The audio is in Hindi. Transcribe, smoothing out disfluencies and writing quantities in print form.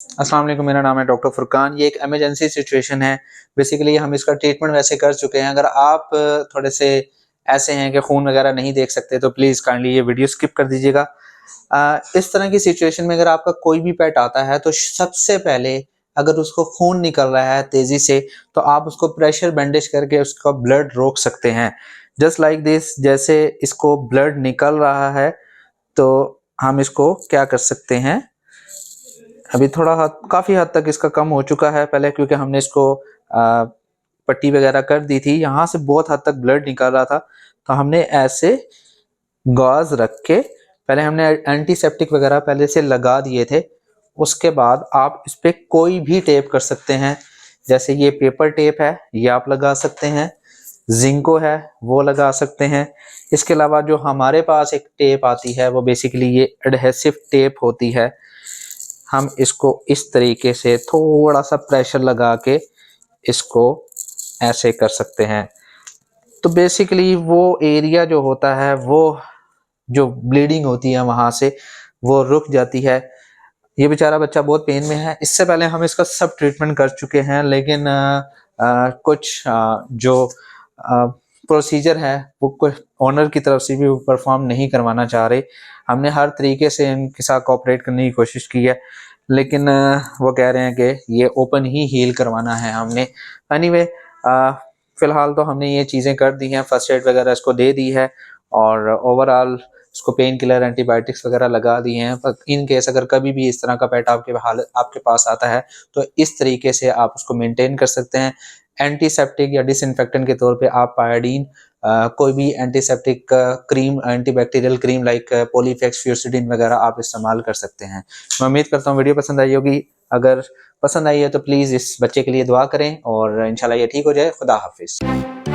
अस्सलाम वालेकुम, मेरा नाम है डॉक्टर फुरकान। ये एक इमरजेंसी सिचुएशन है। बेसिकली हम इसका ट्रीटमेंट वैसे कर चुके हैं। अगर आप थोड़े से ऐसे हैं कि खून वगैरह नहीं देख सकते तो प्लीज़ काइंडली ये वीडियो स्किप कर दीजिएगा। इस तरह की सिचुएशन में अगर आपका कोई भी पेट आता है तो सबसे पहले अगर उसको खून निकल रहा है तेज़ी से तो आप उसको प्रेशर बैंडेज करके उसका ब्लड रोक सकते हैं। जस्ट लाइक दिस, जैसे इसको ब्लड निकल रहा है तो हम इसको क्या कर सकते हैं, अभी थोड़ा काफ़ी हद तक इसका कम हो चुका है पहले, क्योंकि हमने इसको पट्टी वगैरह कर दी थी। यहाँ से बहुत हद तक ब्लड निकल रहा था तो हमने ऐसे गॉज रख के पहले हमने एंटीसेप्टिक वगैरह पहले से लगा दिए थे। उसके बाद आप इस पे कोई भी टेप कर सकते हैं। जैसे ये पेपर टेप है, ये आप लगा सकते हैं। जिंको है, वो लगा सकते हैं। इसके अलावा जो हमारे पास एक टेप आती है वो बेसिकली ये एडहेसिव टेप होती है। हम इसको इस तरीके से थोड़ा सा प्रेशर लगा के इसको ऐसे कर सकते हैं। तो बेसिकली वो एरिया जो होता है, वो जो ब्लीडिंग होती है वहां से वो रुक जाती है। ये बेचारा बच्चा बहुत पेन में है। इससे पहले हम इसका सब ट्रीटमेंट कर चुके हैं, लेकिन कुछ जो प्रोसीजर है वो कुछ ओनर की तरफ से भी परफॉर्म नहीं करवाना चाह रहे। हमने हर तरीके से इनके साथ कोऑपरेट करने की कोशिश की है, लेकिन वो कह रहे हैं कि ये ओपन ही हील करवाना है हमने। एनीवे, फिलहाल तो हमने ये चीज़ें कर दी हैं, फर्स्ट एड वगैरह इसको दे दी है और ओवरऑल इसको पेन किलर एंटीबायोटिक्स वगैरह लगा दिए हैं। पर इन केस अगर कभी भी इस तरह का पेट आपके पास आता है तो इस तरीके से आप उसको मेंटेन कर सकते हैं। एंटीसेप्टिक या डिसइंफेक्टेंट के तौर पे आप पायोडीन, कोई भी antiseptic cream, antibacterial cream like Polyfax, फ्यूरिसिडिन वगैरह आप इस्तेमाल कर सकते हैं। मैं उम्मीद करता हूँ वीडियो पसंद आई होगी। अगर पसंद आई है तो प्लीज़ इस बच्चे के लिए दुआ करें और इंशाल्लाह ये ठीक हो जाए। खुदा हाफिज़।